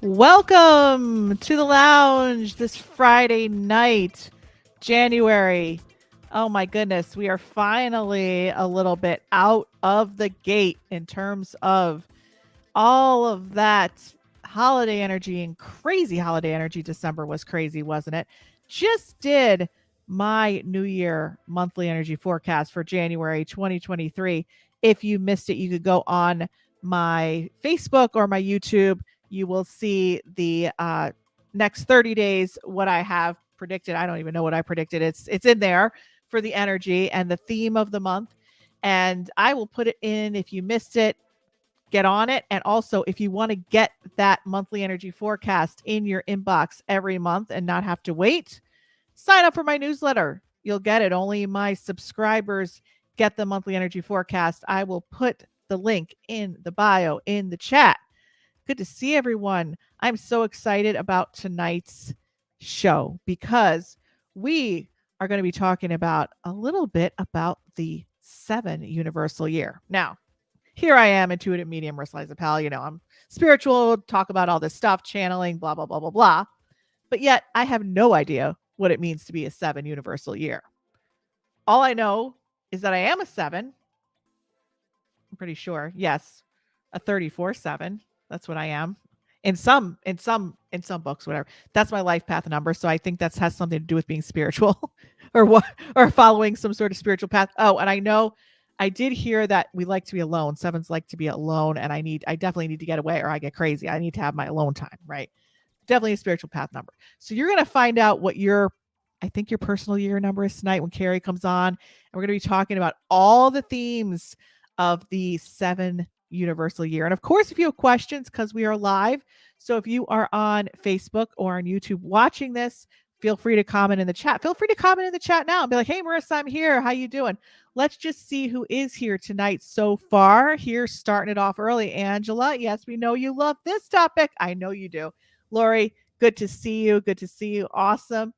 Welcome to the lounge this Friday night, January. Oh my goodness, we are finally a little bit out of the gate in terms of all of that holiday energy and crazy holiday energy. December was crazy, wasn't it? Just did my New Year monthly energy forecast for January 2023. If you missed it, you could go on my Facebook or my YouTube. You will see the next 30 days what I have predicted. I don't even know what I predicted. It's in there for the energy and the theme of the month. And I will put it in if you missed it, get on it. And also, if you want to get that monthly energy forecast in your inbox every month and not have to wait, sign up for my newsletter. You'll get it. Only my subscribers get the monthly energy forecast. I will put the link in the bio in the chat. Good to see everyone. I'm so excited about tonight's show because we are going to be talking about a little bit about the 7 universal year. Now, here I am, intuitive medium, Marisa Liza Pell. I'm spiritual, talk about all this stuff, channeling, blah, blah, blah, blah, blah. But yet I have no idea what it means to be a 7 universal year. All I know is that I am a 7. I'm pretty sure. Yes, a 34-7. That's what I am. In some books, whatever. That's my life path number. So I think that has something to do with being spiritual or what, or following some sort of spiritual path. Oh, and I know I did hear that we like to be alone. 7s like to be alone, and I definitely need to get away or I get crazy. I need to have my alone time, right? Definitely a spiritual path number. So you're going to find out what I think your personal year number is tonight when Kari comes on. And we're going to be talking about all the themes of the 7 universal year. And of course, if you have questions, because we are live. So if you are on Facebook or on YouTube watching this, feel free to comment in the chat. Feel free to comment in the chat now and be like, hey, Marisa, I'm here. How you doing? Let's just see who is here tonight so far. Here, starting it off early. Angela, yes, we know you love this topic. I know you do. Lori, good to see you. Good to see you. Awesome.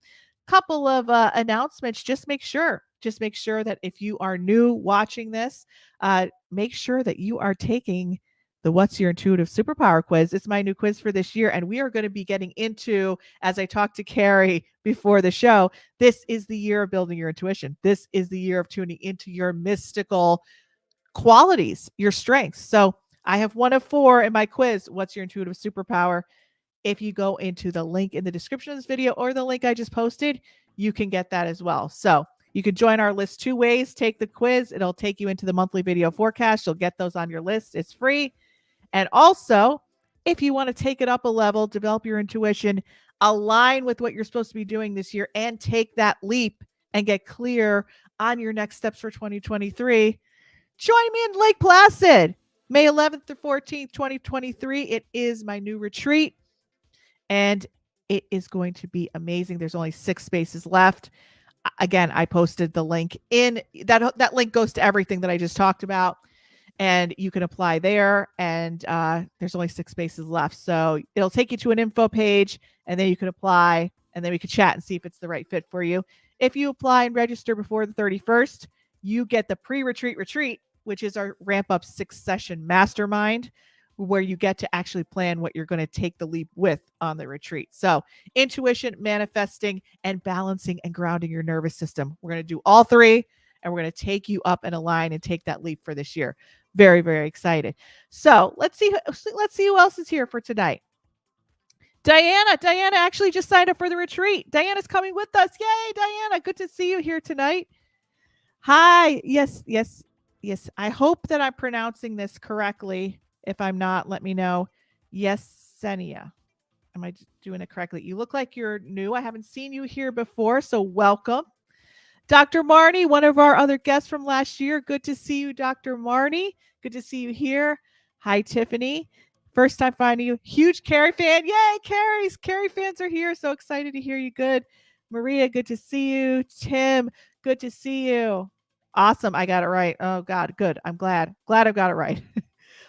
Couple of announcements. Just make sure that if you are new watching this, make sure that you are taking the What's Your Intuitive Superpower quiz. It's my new quiz for this year. And we are going to be getting into, as I talked to Kari before the show, this is the year of building your intuition. This is the year of tuning into your mystical qualities, your strengths. So I have 1 of 4 in my quiz. What's your intuitive superpower? If you go into the link in the description of this video or the link I just posted, you can get that as well. So you can join our list 2 ways. Take the quiz. It'll take you into the monthly video forecast. You'll get those on your list. It's free. And also, if you want to take it up a level, develop your intuition, align with what you're supposed to be doing this year, and take that leap and get clear on your next steps for 2023, join me in Lake Placid, May 11th to 14th, 2023. It is my new retreat, and it is going to be amazing. There's only 6 spaces left. Again, I posted the link in that link goes to everything that I just talked about, and you can apply there. And there's only 6 spaces left, so it'll take you to an info page, and then you can apply, and then we can chat and see if it's the right fit for you. If you apply and register before the 31st, you get the pre-retreat retreat, which is our ramp up 6-session mastermind, where you get to actually plan what you're going to take the leap with on the retreat. So intuition, manifesting, and balancing and grounding your nervous system. We're going to do all 3, and we're going to take you up and align and take that leap for this year. Very, very excited. So let's see who else is here for tonight. Diana actually just signed up for the retreat. Diana's coming with us. Yay, Diana. Good to see you here tonight. Hi. Yes. I hope that I'm pronouncing this correctly. If I'm not, let me know. Yesenia. Am I doing it correctly? You look like you're new. I haven't seen you here before, so welcome. Dr. Marnie, one of our other guests from last year. Good to see you, Dr. Marnie. Good to see you here. Hi, Tiffany. First time finding you. Huge Kari fan. Yay, Kari fans are here. So excited to hear you. Good. Maria, good to see you. Tim, good to see you. Awesome. I got it right. Oh, God. Good. I'm glad. Glad I've got it right.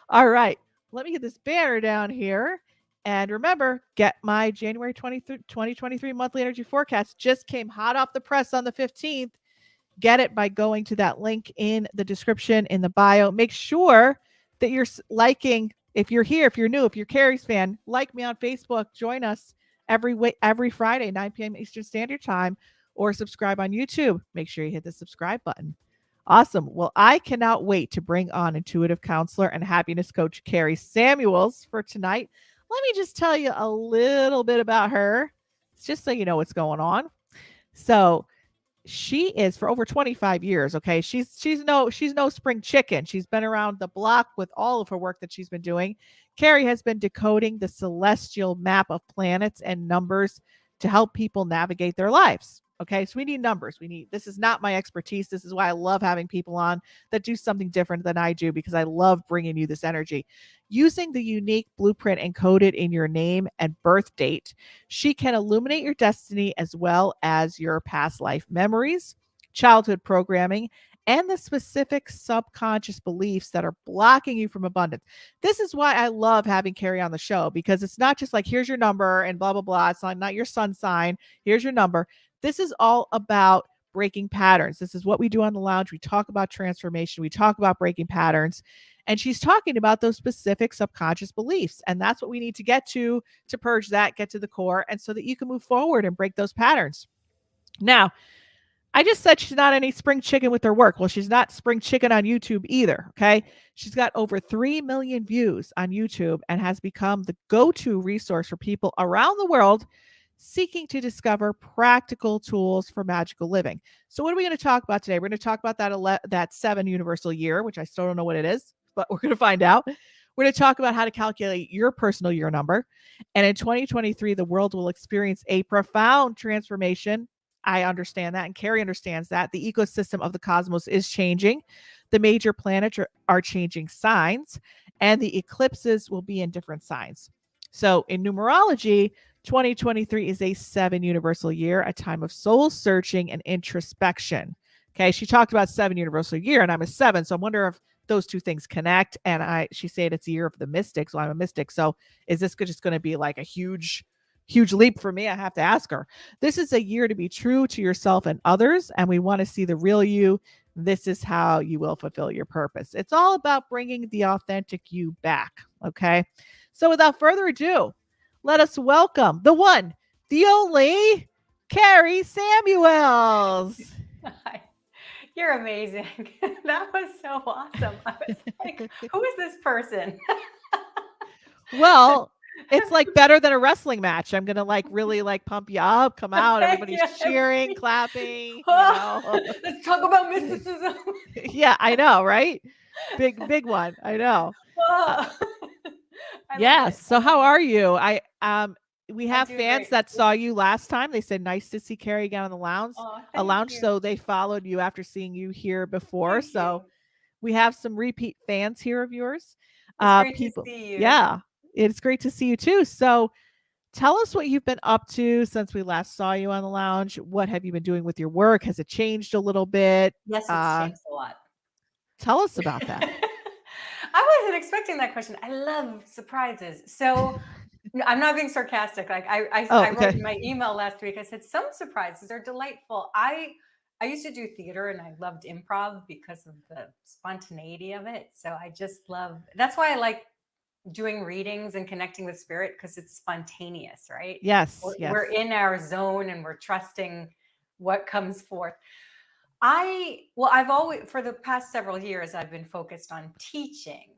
All right. Let me get this banner down here. And remember, get my January 2023 monthly energy forecast. Just came hot off the press on the 15th. Get it by going to that link in the description in the bio. Make sure that you're liking If you're here, if you're new, if you're Kari's fan, like me on Facebook, join us every Friday, 9 p.m. Eastern Standard Time, or subscribe on YouTube. Make sure you hit the subscribe button. Awesome. Well, I cannot wait to bring on intuitive counselor and happiness coach Kari Samuels for tonight. Let me just tell you a little bit about her, just so you know what's going on. So, she is for over 25 years. Okay. She's no spring chicken. She's been around the block with all of her work that she's been doing. Kari has been decoding the celestial map of planets and numbers to help people navigate their lives. Okay, so we need numbers. This is not my expertise. This is why I love having people on that do something different than I do, because I love bringing you this energy. Using the unique blueprint encoded in your name and birth date, she can illuminate your destiny as well as your past life memories, childhood programming, and the specific subconscious beliefs that are blocking you from abundance. This is why I love having Kari on the show, because it's not just like, here's your number and blah, blah, blah. It's not your sun sign. Here's your number. This is all about breaking patterns. This is what we do on the lounge. We talk about transformation. We talk about breaking patterns. And she's talking about those specific subconscious beliefs. And that's what we need to purge that, get to the core, and so that you can move forward and break those patterns. Now, I just said she's not any spring chicken with her work. Well, she's not spring chicken on YouTube either. Okay. She's got over 3 million views on YouTube and has become the go to resource for people around the world seeking to discover practical tools for magical living. So, what are we going to talk about today? We're going to talk about that 7 universal year, which I still don't know what it is, but we're going to find out. We're going to talk about how to calculate your personal year number. And in 2023, the world will experience a profound transformation. I understand that, and Kari understands that. The ecosystem of the cosmos is changing. The major planets are changing signs, and the eclipses will be in different signs. So, in numerology, 2023 is a 7 universal year, a time of soul searching and introspection. Okay, she talked about 7 universal year, and I'm a 7, so I wonder if those two things connect. And she said it's the year of the mystic, so I'm a mystic. So is this just going to be like a huge leap for me? I have to ask her. This is a year to be true to yourself and others, and we want to see the real you. This is how you will fulfill your purpose. It's all about bringing the authentic you back. Okay, so without further ado, let us welcome the one, the only, Kari Samuels. You're amazing. That was so awesome. I was like, who is this person? Well, it's like better than a wrestling match. I'm gonna like really like pump you up, come out, everybody's cheering, clapping, Let's talk about mysticism. Yeah, I know, right? Big one. I know. Uh, I love yes. it. So how are you? We I'm have doing fans great. that saw you last time. They said nice to see Kari again on the Oh, a thank lounge. you. So they followed you after seeing you here before. Thank you. So we have some repeat fans here of yours. It's great to People. see you. Yeah, it's great to see you too. So tell us what you've been up to since we last saw you on the lounge. What have you been doing with your work? Has it changed a little bit? Yes, it's changed a lot. Tell us about that. I wasn't expecting that question. I love surprises. So no, I'm not being sarcastic. Like Oh, I wrote okay. in my email last week, I said some surprises are delightful. I used to do theater and I loved improv because of the spontaneity of it. So I just love, that's why I like doing readings and connecting with spirit, because it's spontaneous, right? Yes, We're yes. in our zone and we're trusting what comes forth. I've always, for the past several years, I've been focused on teaching.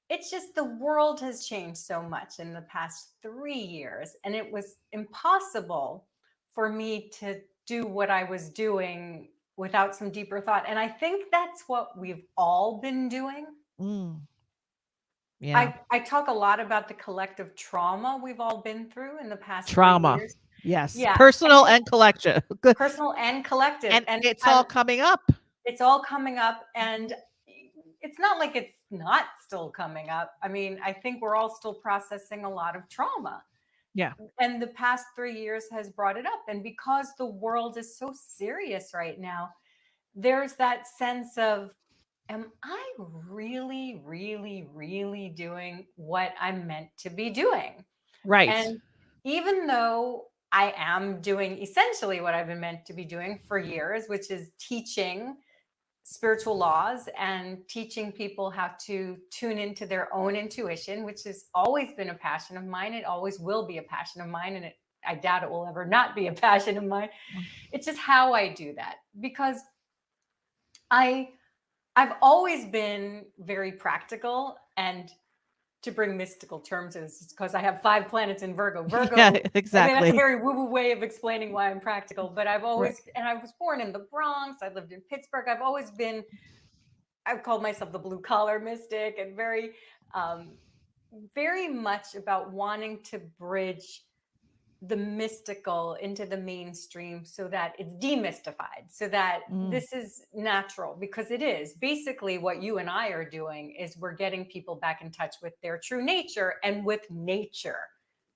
It's just the world has changed so much in the past 3 years, and it was impossible for me to do what I was doing without some deeper thought. And I think that's what we've all been doing. Mm, yeah. I talk a lot about the collective trauma we've all been through in the past three Trauma. years. Yes. Yeah, Personal and and collection. personal and collective. And And it's all coming up. it's all coming up, and Mhm. it's not like it's not still coming up. I mean, I think we're all still processing a lot of trauma, Yeah. and the past 3 years has brought it up. And because the world is so serious right now, there's that sense of, am I really, really, really doing what I'm meant to be doing? Right. And even though I am doing essentially what I've been meant to be doing for years, which is teaching spiritual laws and teaching people how to tune into their own intuition, which has always been a passion of mine. It always will be a passion of mine. And I doubt it will ever not be a passion of mine. It's just how I do that because I I've always been very practical, and to bring mystical terms is because I have 5 planets in Virgo. Yeah, Virgo, I mean, that's a exactly. very woo woo way of explaining why I'm practical, but I've Right. always, and I was born in the Bronx, I lived in Pittsburgh. I've always been, I've called myself the blue collar mystic, and um, very much about wanting to bridge the mystical into the mainstream so that it's demystified, so that Mm. this is natural, because it is basically what you and I are doing is we're getting people back in touch with their true nature and with nature,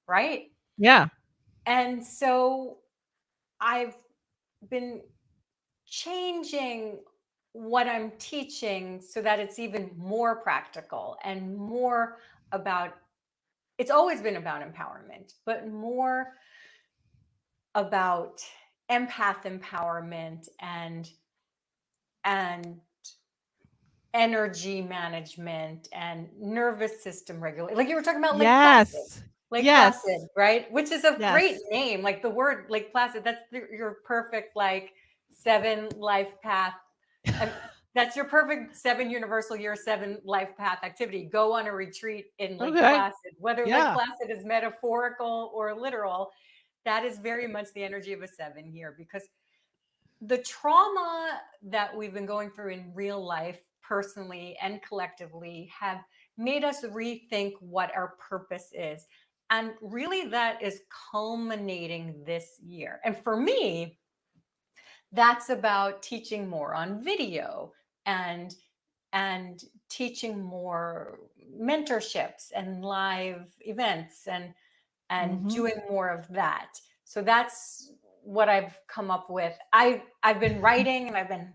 right? Yeah. And so I've been changing what I'm teaching so that it's even more practical and more about, it's always been about empowerment, but more about empath empowerment and energy management and nervous system regulation. Like you were talking about Yes. Lake Placid, Yes. right? Which is a great Yes. name. Like the word Lake Placid, that's your perfect like 7 life path. um, that's your perfect 7 universal year 7 life path activity. Go on a retreat in Lake Okay. Placid. Whether Lake Yeah. Placid is metaphorical or literal, that is very much the energy of a 7 here, because the trauma that we've been going through in real life, personally and collectively, have made us rethink what our purpose is. And really, that is culminating this year. And for me, that's about teaching more on video and teaching more mentorships and live events and Hmm. doing more of that. So that's what I've come up with. I've been writing, and I've been,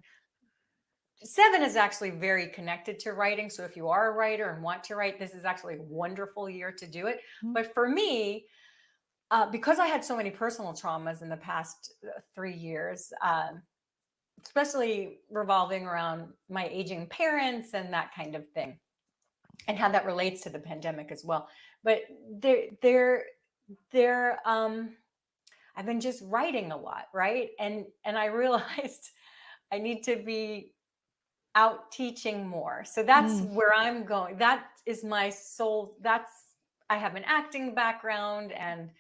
7 is actually very connected to writing. So if you are a writer and want to write, this is actually a wonderful year to do it. But for me, because I had so many personal traumas in the past 3 years, especially revolving around my aging parents and that kind of thing, and how that relates to the pandemic as well. But they're I've been just writing a lot, right? And I realized I need to be out teaching more. So that's Mm. where I'm going. That is my soul. That's, I have an acting background, and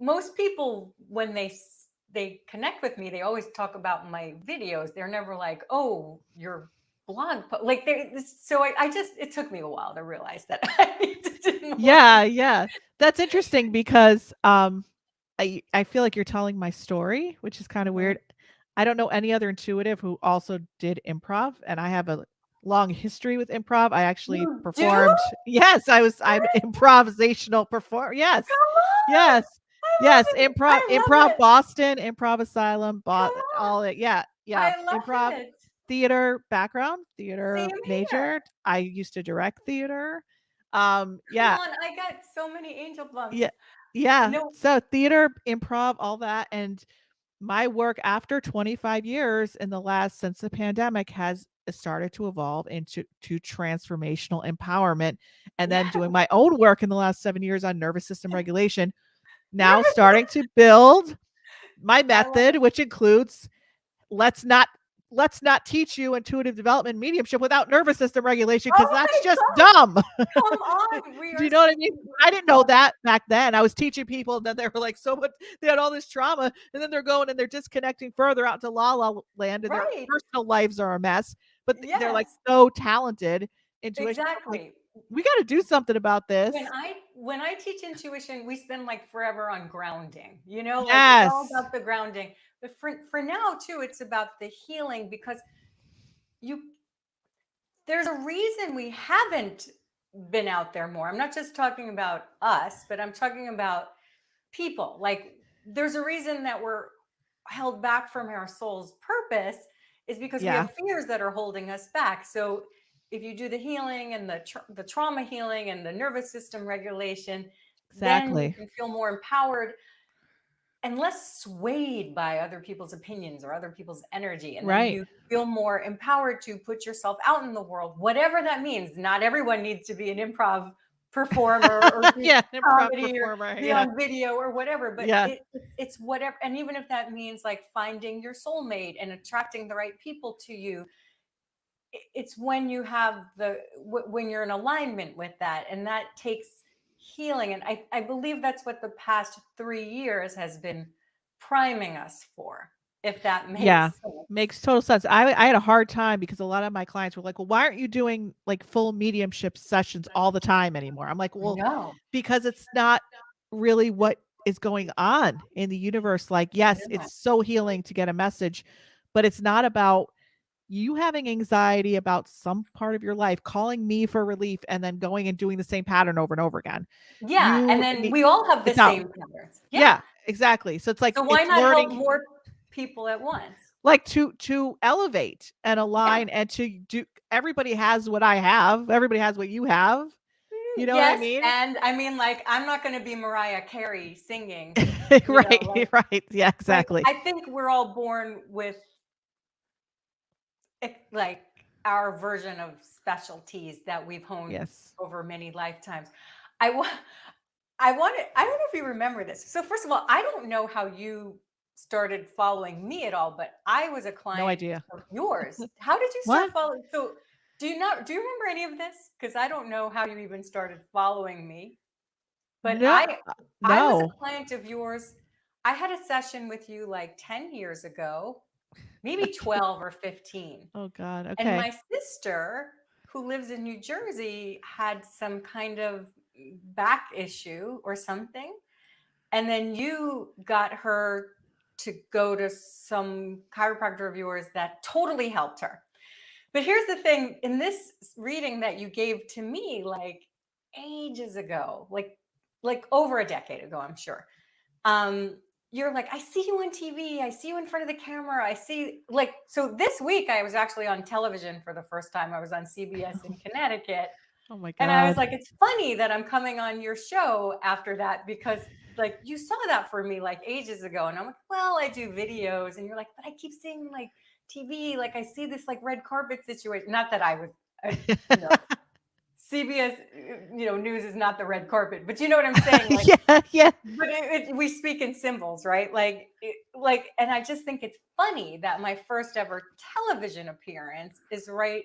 most people, when they connect with me, they always talk about my videos. They're never like, "Oh, your like they." So I just, it took me a while to realize that I need to do more. Yeah, yeah. That's interesting because I feel like you're telling my story, which is kind of Mhm. weird. I don't know any other intuitive who also did improv, and I have a long history with improv. I actually You do? performed. Yes, I'm improvisational perform. Yes. Come on! Yes. Yes, I love improv it. Boston, improv asylum, Come on. all it. Yeah. Yeah. I love Improv it. theater background, theater Same here. major. I used to direct theater. Come Yeah. on. I got so many angel bumps. Yeah. Yeah. No, So theater, improv, all that, and my work after 25 years in the last since the pandemic has started to evolve into transformational empowerment, and then yeah. doing my own work in the last 7 years on nervous system regulation, now Nervous starting system. to build my I love method, it. which includes let's not teach you intuitive development mediumship without nervous system regulation because Oh that's my just God. dumb. Come on. We Do are you know what I mean? I didn't know oh, that back then. I was teaching people, and then they were like, so much, they had all this trauma, and then they're going and they're disconnecting further out to la la land, and their right. personal lives are a mess. But they're like Yes. so talented intuition. I'm like, Exactly. we got to do something about When this. I teach intuition, we spend like forever on grounding. Like it's all Yes. about the grounding. But for now too, it's about the healing, because you there's a reason we haven't been out there more. I'm not just talking about us, but I'm talking about people. Like there's a reason that we're held back from our soul's purpose, is because we Yeah. have fears that are holding us back. So if you do the healing and the trauma healing and the nervous system regulation, then you Exactly. can feel more empowered. and less swayed by other people's opinions or other people's energy. And then Right. you feel more empowered to put yourself out in the world, whatever that means. Not everyone needs to be an improv performer or do Yeah, an improv comedy or performer. be Yeah. on video or whatever, but Yeah. it's whatever. And even if that means like finding your soulmate and attracting the right people to you, it's when you have when you're in alignment with that, and that takes healing. And I believe that's what the past 3 years has been priming us for, if that makes Yeah. sense. Makes total sense. I had a hard time because a lot of my clients were like, "Well, why aren't you doing like full mediumship sessions all the time anymore?" I'm like, I "Well, know. because it's not really what is going on in the universe. Like, yes, No. it's so healing to get a message, but it's not about you having anxiety about some part of your life, calling me for relief, and then going and doing the same pattern over and over again. Yeah, and You then need we all have the it's not same patterns. Yeah. yeah, exactly. So it's like So why it's not help learning more people at once? like to elevate and Yeah. align and to do everybody has what I have. Everybody has what you have. You know what I Yes, mean? and I mean, like, I'm not going to be Mariah Carey singing, Right, right. Yeah, like exactly. I think we're all born with like our version of specialties that we've honed Yes. over many lifetimes. I want I don't know if you remember this. So first of all, I don't know how you started following me at all, but I was a No client idea. of yours. How did you start What? following? So do you remember any of this? Because I don't know how you even started following me. But No, I was a no. client of yours. I had a session with you like 10 years ago, maybe 12 or 15. Oh god. And Okay. my sister, who lives in New Jersey, had some kind of back issue or something. And then you got her to go to some chiropractor of yours that totally helped her. But here's the thing, in this reading that you gave to me like ages ago, like over a decade ago, I'm sure. Um, you're like, I see you on TV, I see you in front of the camera, I see like so this week I was actually on television for the first time. I was on CBS in Connecticut. Oh my And I was god. like, it's funny that I'm coming on your show after that because like you saw that for me like ages ago. And I'm like, well, I do videos. And you're like, but I keep seeing like TV, like I see this like red carpet situation. Not that I was, you know, CBS, news is not the red carpet, but you know what I'm saying? Like, Yeah, yeah. but we speak in symbols, right? Like, and I just think it's funny that my first ever television appearance is right.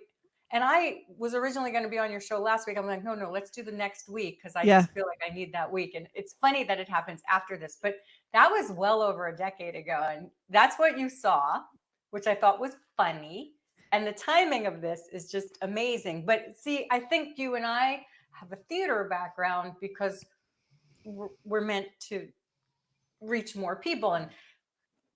And I was originally going to be on your show last week. I'm like, no, no, let's do the next week because I Yeah. just feel like I need that week. And it's funny that it happens after this, but that was well over a decade ago. And that's what you saw, which I thought was funny. And the timing of this is just amazing. But see, I think you and I have a theater background because we're meant to reach more people. And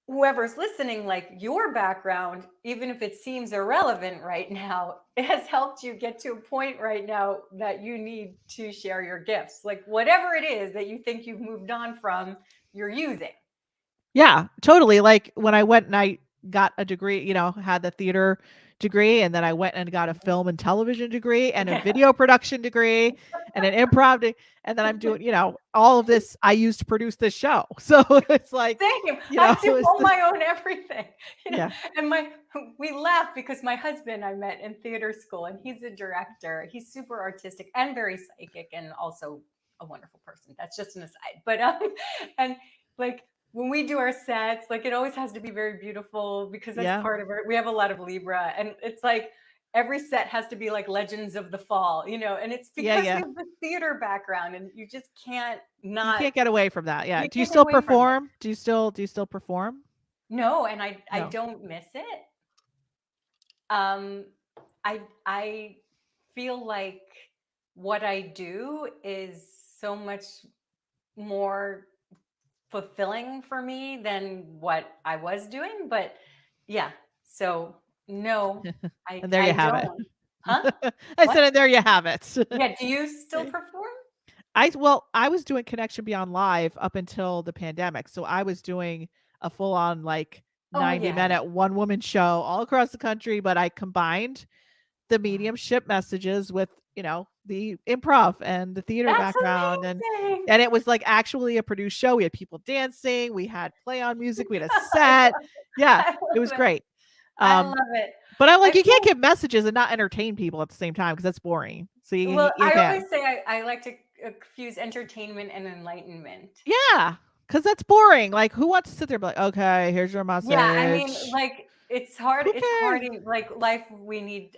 whoever's listening, like your background, even if it seems irrelevant right now, it has helped you get to a point right now that you need to share your gifts. Like whatever it is that you think you've moved on from, you're using. Yeah, totally. Like when I went and I got a degree, had the theater degree, and then I went and got a film and television degree and a Yeah. video production degree and an and then I'm doing, all of this I used to produce this show. So it's like, Same. I do it's all just my own everything. yeah. And we laugh because my husband I met in theater school and he's a director. He's super artistic and very psychic and also a wonderful person. That's just an aside. But and like when we do our sets, like it always has to be very beautiful because that's Yeah. part of it. We have a lot of Libra and it's like every set has to be like Legends of the Fall, and it's Yeah, because we yeah. have the theater background and you just can't You not can't get away from that. Yeah. you Do you can't get still away from it. perform? Do you still perform? No, and I No. don't miss it. Um, I feel like what I do is so much more fulfilling for me than what I was doing. But yeah, so no, I And there you I have it. don't. Huh? I said, What? and there you have it. Yeah. Do you still perform? I was doing Connection Beyond Live up until the pandemic. So I was doing a full on like Oh 90 yeah, yeah. minute one woman show all across the country, but I combined the Wow. mediumship messages with the improv and the theater That's background, amazing. and it was like actually a produced show. We had people dancing, we had play on music, we had a set. Yeah, I it love was it. great. I Um, love it. but I'm like, I you can't feel give messages and not entertain people at the same time because that's boring. So you, well, you I can't. always say I like to fuse entertainment and enlightenment. Yeah, because that's boring. Like, who wants to sit there and be like, okay, here's your Yeah, I mean, message? like it's hard. Who It's hard. cares? Like life, we need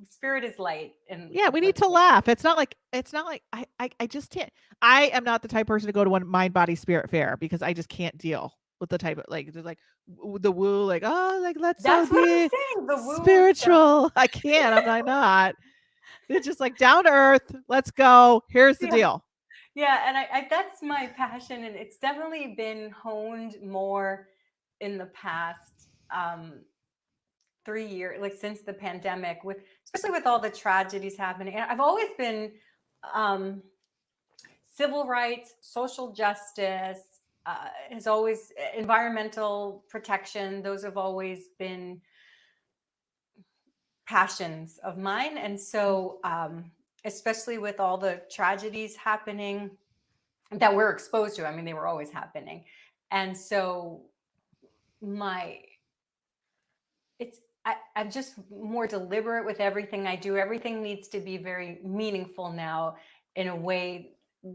spirit is light, and Yeah, we need let's to light. laugh. It's not like I just can't. I am not the type of person to go to one mind body spirit fair because I just can't deal with the type of like there's like the woo like oh like let's so That's what I'm be saying. The woo woo stuff. spiritual. I can't. I'm not. It's just like down to earth. Let's go. Here's the Yeah, deal. yeah, and I that's my passion, and it's definitely been honed more in the past 3 years, like since the pandemic, with especially with all the tragedies happening. And I've always been um, civil rights, social justice, has always environmental protection. Those have always been passions of mine, and so especially with all the tragedies happening that we're exposed to. I mean, they were always happening, and so my I'm just more deliberate with everything I do. Everything needs to be very meaningful now in a way,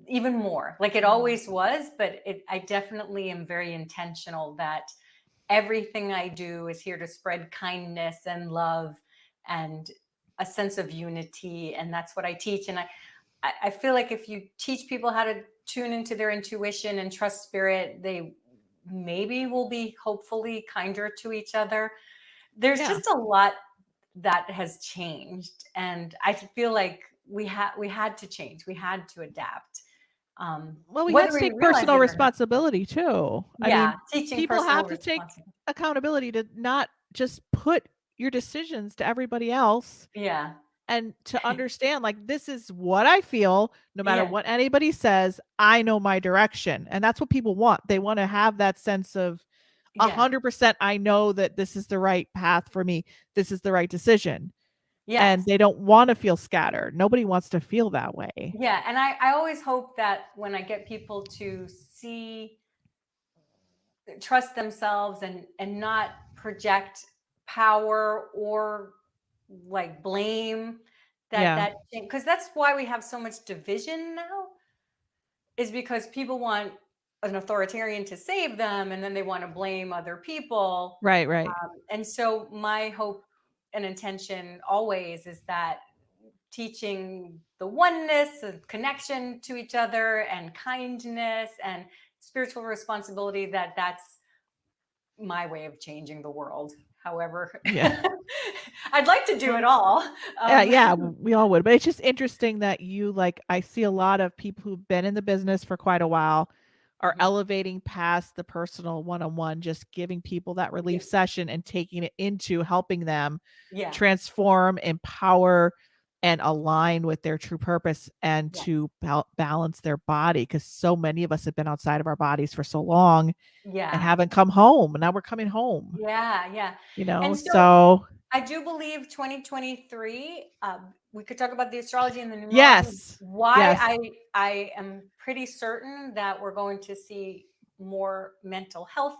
even more like it Mm. always was. But I definitely am very intentional that everything I do is here to spread kindness and love and a sense of unity. And that's what I teach. And I feel like if you teach people how to tune into their intuition and trust spirit, they maybe will be hopefully kinder to each other. There's Yeah. just a lot that has changed, and I feel like we had to change, we had to adapt, Well, we have whether to we take realize personal it or not. responsibility too. I Yeah, mean, teaching people personal have to take responsibility. accountability to not just put your decisions to everybody else Yeah, and to understand like this is what I feel no matter yeah, what anybody says, I know my direction. And that's what people want. They want to have that sense of yeah, 100% I know that this is the right path for me. This is the right decision. And yes, they don't want to feel scattered. Nobody wants to feel that way. yeah. And I always hope that when I get people to see, trust themselves and not project power or like blame, Yeah. that because that's why we have so much division now, is because people want an authoritarian to save them, and then they want to blame other people. Right, right. And so my hope and intention always is that teaching the oneness and connection to each other and kindness and spiritual responsibility, that's my way of changing the world. However, Yeah. I'd like to do it Well, all. um, yeah, we all would. But it's just interesting that you like I see a lot of people who've been in the business for quite a while are mhm, elevating past the personal one-on-one, just giving people that yeah, relief session and taking it into helping them yeah, transform, empower, and align with their true purpose and yeah, to balance their body because so many of us have been outside of our bodies for so long and yeah, haven't come home. And now we're coming home, yeah, yeah. you know? And so So, I do believe 2023, we could talk about the astrology and the numerology. yes. Why Yes. I am pretty certain that we're going to see more mental health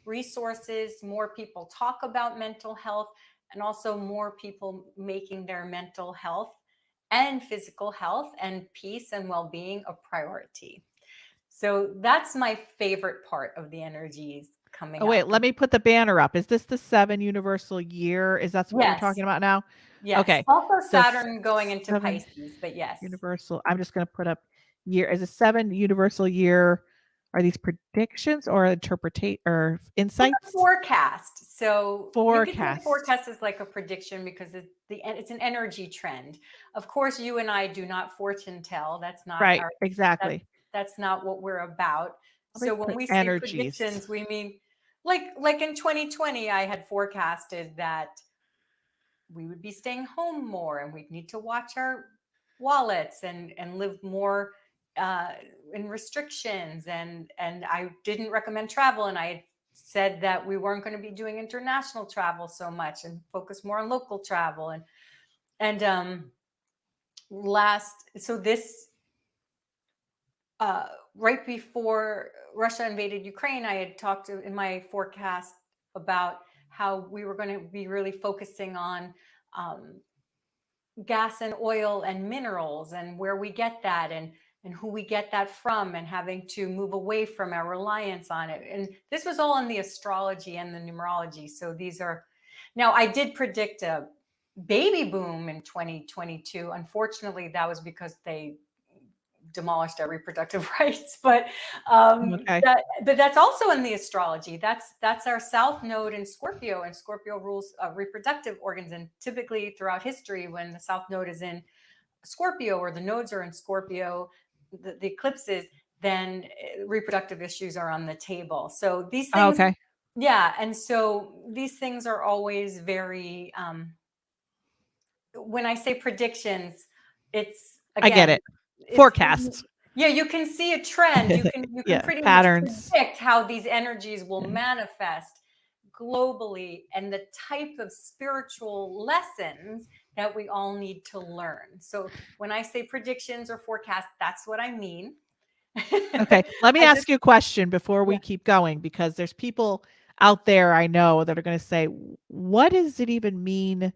resources, more people talk about mental health, and also more people making their mental health and physical health and peace and well-being a priority. So that's my favorite part of the energies Oh, coming wait, up. let me put the banner up. Is this the 7 universal year? Is that what we're Yes. talking about now? Yes. Okay. Also So Saturn going into 7 Pisces, but yes. universal. I'm just going to put up year. Is a 7 universal year? Are these predictions or interpretate or It's a insights? forecast. So you could say Forecast. forecast is like a prediction because it's an energy trend. Of course, you and I do not fortune tell. That's not Right. our that Exactly. that's not what we're about. Let me So when put we say energies. predictions, we mean like in 2020, I had forecasted that we would be staying home more and we'd need to watch our wallets and live more uh, in restrictions, and I didn't recommend travel, and I had said that we weren't going to be doing international travel so much and focus more on local travel, and so this uh, right before Russia invaded Ukraine, I had talked in my forecast about how we were going to be really focusing on um, gas and oil and minerals and where we get that, and who we get that from, and having to move away from our reliance on it. And this was all in the astrology and the numerology. So these are, now I did predict a baby boom in 2022. Unfortunately, that was because they demolished our reproductive rights. But Okay. but that's also in the astrology. That's our south node in Scorpio, and Scorpio rules reproductive organs. And typically throughout history, when the south node is in Scorpio, or the nodes are in Scorpio, the eclipses, then reproductive issues are on the table. So these things, Okay. yeah. And so these things are always very, when I say predictions, it's I get again, it. it's Forecasts. yeah, you can see a trend. You can Yeah. pretty much Patterns. predict how these energies will Yeah. manifest globally, and the type of spiritual lessons that we all need to learn. So when I say predictions or forecasts, that's what I mean. Okay. Let me I just, ask you a question before yeah. we keep going, because there's people out there I know that are going to say, what does it even mean?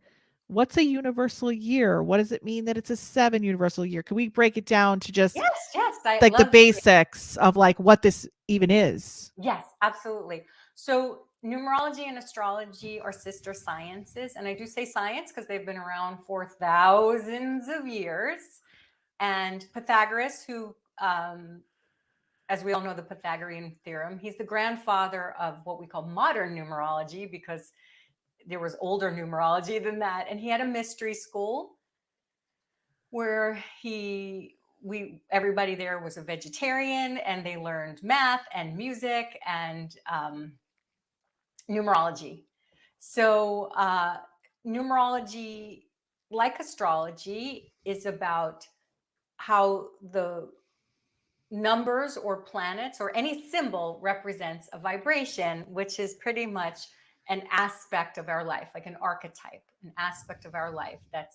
What's a universal year? What does it mean that it's a 7 universal year? Can we break it down to just Yes, yes, I like the love. basics of like what this even is? Yes, absolutely. So, numerology and astrology are sister sciences. And I do say science because they've been around for thousands of years. And Pythagoras, who, as we all know, the Pythagorean theorem, he's the grandfather of what we call modern numerology, because there was older numerology than that. And he had a mystery school where everybody there was a vegetarian, and they learned math and music and numerology. So, numerology, like astrology, is about how the numbers or planets or any symbol represents a vibration, which is pretty much an aspect of our life, like an archetype, an aspect of our life that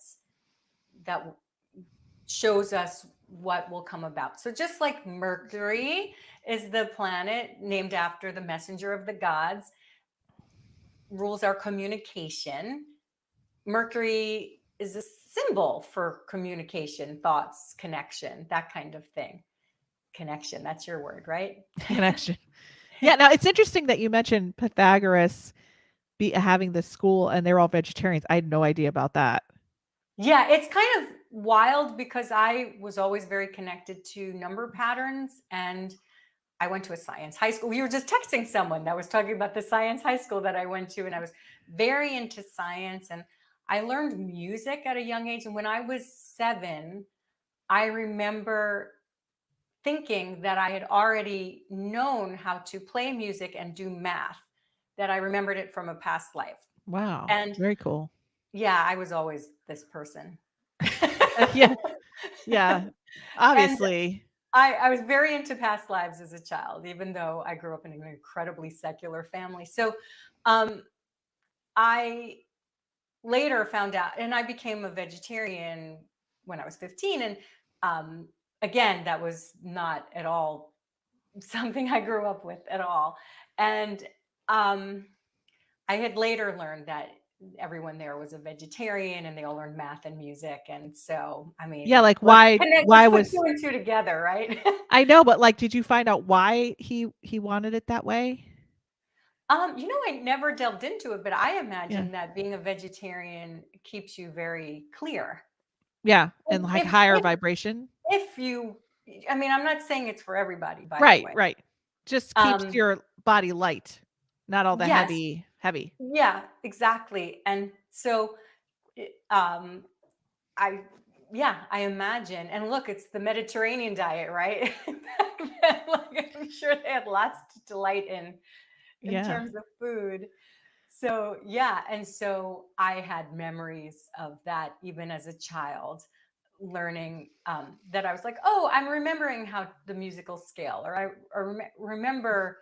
shows us what will come about. So just like Mercury is the planet named after the messenger of the gods, rules our communication. Mercury is a symbol for communication, thoughts, connection, that kind of thing. Connection, that's your word, right? Connection. Yeah. Now it's interesting that you mentioned Pythagoras having this school and they're all vegetarians. I had no idea about that. Yeah, it's kind of wild because I was always very connected to number patterns, and I went to a science high school. We were just texting someone that was talking about the science high school that I went to, and I was very into science, and I learned music at a young age. And when I was 7, I remember thinking that I had already known how to play music and do math, that I remembered it from a past life. Wow. And Very cool. yeah, I was always this person. Yeah. Yeah. And Obviously. I was very into past lives as a child, even though I grew up in an incredibly secular family. So um, I later found out, and I became a vegetarian when I was 15. And um, again, that was not at all something I grew up with at all. And um, I had later learned that everyone there was a vegetarian, and they all learned math and music. And so, I Yeah, mean, like let's why connect, let's why put was two and two together, right? I know, but like did you find out why he wanted it that way? I never delved into it, but I Yeah. imagine that being a vegetarian keeps you very clear. Yeah, and like If higher if vibration. if you, I mean, I'm not saying it's for everybody, by the Right, way. right. Just keeps Um, your body light, not all the yes, heavy. yeah, exactly. And so, um, I yeah, I imagine. And look, it's the Mediterranean diet, right? Back then, like, I'm sure they had lots to delight in Yeah. terms of food. So, yeah, and so I had memories of that even as a child, learning that I was like, oh, I'm remembering how the musical scale, or I remember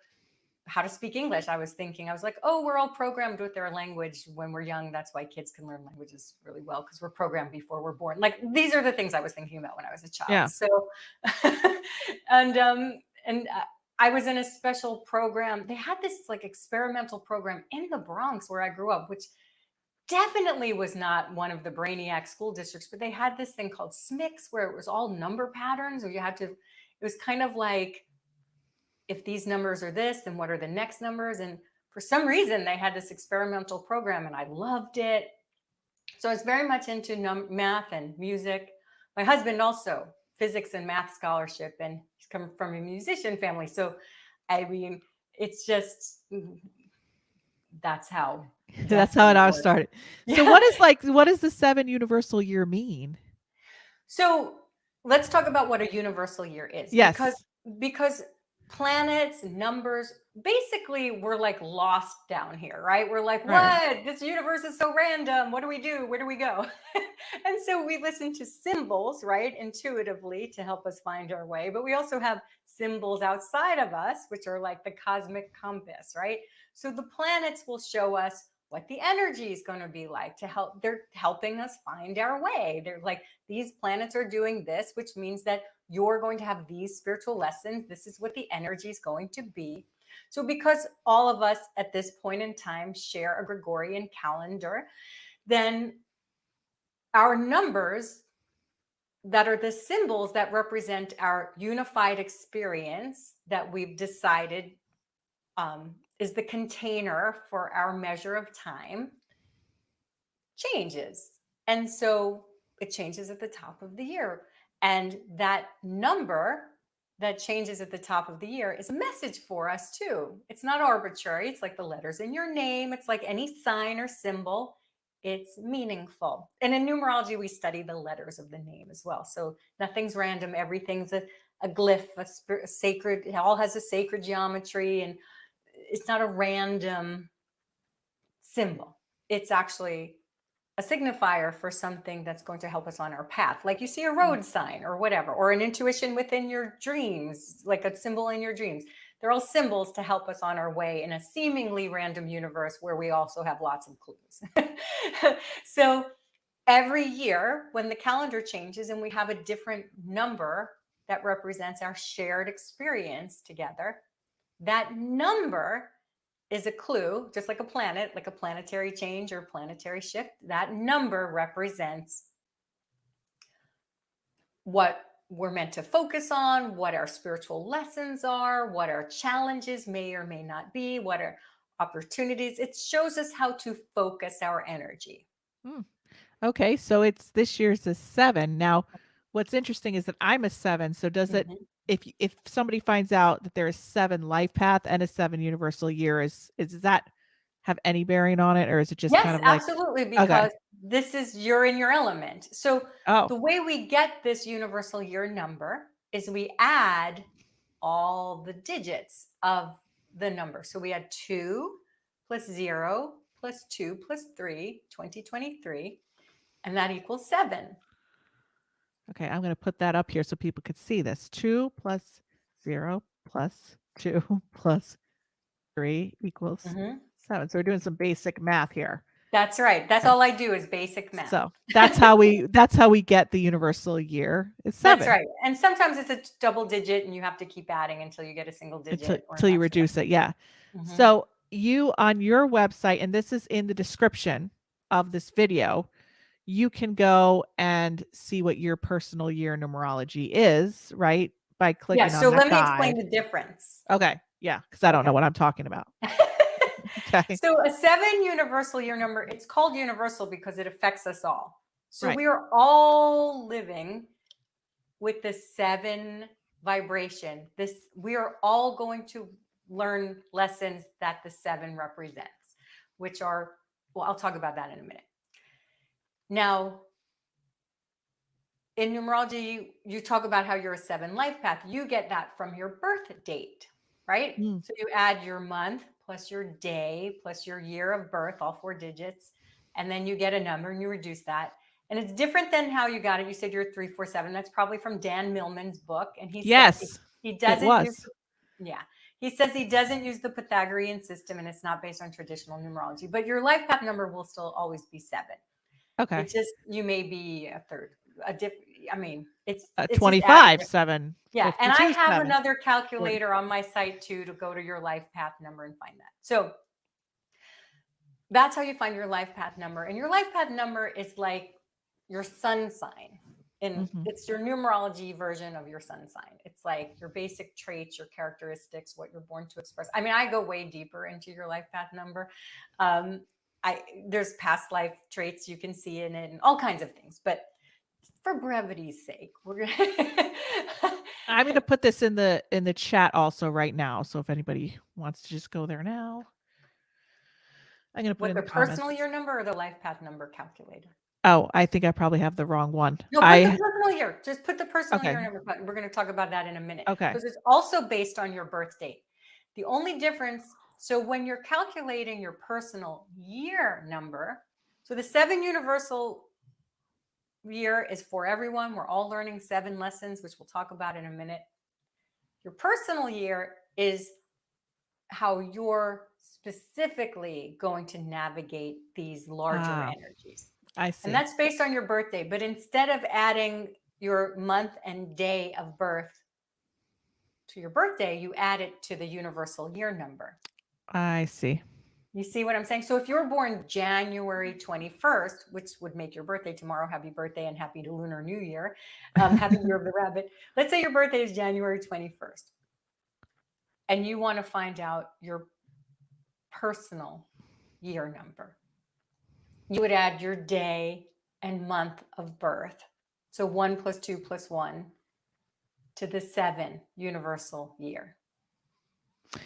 how to speak English. I was thinking, I was like, oh, we're all programmed with their language when we're young. That's why kids can learn languages really well, because we're programmed before we're born. Like, these are the things I was thinking about when I was a child. Yeah. So, and I was in a special program. They had this like experimental program in the Bronx where I grew up, which definitely was not one of the brainiac school districts, but they had this thing called SMICS where it was all number patterns, or you had to, it was kind of like, if these numbers are this, then what are the next numbers? And for some reason, they had this experimental program and I loved it. So I was very much into math and music. My husband also, physics and math scholarship, and he's come from a musician family. So, I mean, it's just, that's how That's how it destiny all works. started. So Yeah. what does the 7 universal year mean? So let's talk about what a universal year is, because Yes. because planets, numbers, basically we're like lost down here, right? We're like, Right. what? This universe is so random. What do we do? Where do we go? And so we listen to symbols, right? Intuitively to help us find our way. But we also have symbols outside of us, which are like the cosmic compass, right? So the planets will show us what the energy is going to be like to help. They're helping us find our way. They're like, these planets are doing this, which means that you're going to have these spiritual lessons. This is what the energy is going to be. So, because all of us at this point in time share a Gregorian calendar, then our numbers that are the symbols that represent our unified experience that we've decided is the container for our measure of time changes. And so it changes at the top of the year. And that number that changes at the top of the year is a message for us too. It's not arbitrary. It's like the letters in your name. It's like any sign or symbol. It's meaningful. And in numerology, we study the letters of the name as well. So nothing's random. Everything's a glyph, a sacred, it all has a sacred geometry. And it's not a random symbol. It's actually a signifier for something that's going to help us on our path. Like you see a road sign or whatever, or an intuition within your dreams, like a symbol in your dreams. They're all symbols to help us on our way in a seemingly random universe where we also have lots of clues. So every year when the calendar changes and we have a different number that represents our shared experience together, that number is a clue, just like a planet, like a planetary change or planetary shift. That number represents what we're meant to focus on, what our spiritual lessons are, what our challenges may or may not be, what are opportunities. It shows us how to focus our energy. Okay, so it's this year's a 7. Now, what's interesting is that I'm a 7. So does it, Mhm. if somebody finds out that there is 7 life path and a 7 universal year, does that have any bearing on it, or is it just kind Yes, of like, absolutely, okay, because this is you're in your element. So oh, the way we get this universal year number is we add all the digits of the number. So we add 2 plus 0 plus 2 plus 3, 2023, and that equals 7. okay, I'm going to put that up here so people could see this. 2 plus 0 plus 2 plus 3 equals Mhm. 7. So we're doing some basic math here. That's right. That's Okay. all I do is basic math. So that's how we get the universal year. It's That's 7 right. And sometimes it's a double digit and you have to keep adding until you get a single until digit or until you natural. reduce it. Yeah. Mhm. So you on your website, and this is in the description of this video, you can go and see what your personal year numerology is, right? By Yeah, clicking on so that let me explain guide. the difference. Okay. Yeah. Because I don't Okay. know what I'm talking about. Okay. So a 7 universal year number, it's called universal because it affects us all. So Right. we are all living with the 7 vibration. This we are all going to learn lessons that the 7 represents, which are, well, I'll talk about that in a minute. Now, in numerology, you talk about how you're a 7 life path. You get that from your birth date, right? Mm. So you add your month plus your day plus your year of birth, all 4 digits, and then you get a number and you reduce that. And it's different than how you got it. You said you're 347. That's probably from Dan Millman's book. And he said Yes, he it doesn't use, was. yeah, He says he doesn't use the Pythagorean system and it's not based on traditional numerology, but your life path number will still always be 7. Okay. It's just you may be a third, a diff. I mean, it's just adding 25, it. 7, Yeah, and I 52, have 7, another 40. calculator on my site too to go to your life path number and find that. So that's how you find your life path number, and your life path number is like your sun sign. And Mhm. it's your numerology version of your sun sign. It's like your basic traits, your characteristics, what you're born to express. I mean, I go way deeper into your life path number. Um, there's past life traits you can see in it and all kinds of things. But for brevity's sake, we're gonna I'm gonna put this in the chat also right now. So if anybody wants to just go there now, I'm gonna put it what in the the comments. personal year number or the life path number calculator. Oh, I think I probably have the wrong one. No, put the personal year. Just put the personal Okay. year number. We're going to talk about that in a minute Okay. because it's also based on your birth date. The only difference, so when you're calculating your personal year number, so the 7 universal year is for everyone. We're all learning 7 lessons, which we'll talk about in a minute. Your personal year is how you're specifically going to navigate these larger energies. I see. And that's based on your birthday. But instead of adding your month and day of birth to your birthday, you add it to the universal year number. I see. You see what I'm saying? So if you're born January 21st, which would make your birthday tomorrow, happy birthday and happy Lunar New Year, happy Year of the Rabbit. Let's say your birthday is January 21st and you want to find out your personal year number. You would add your day and month of birth. So 1 + 2 + 1 to the 7 universal year.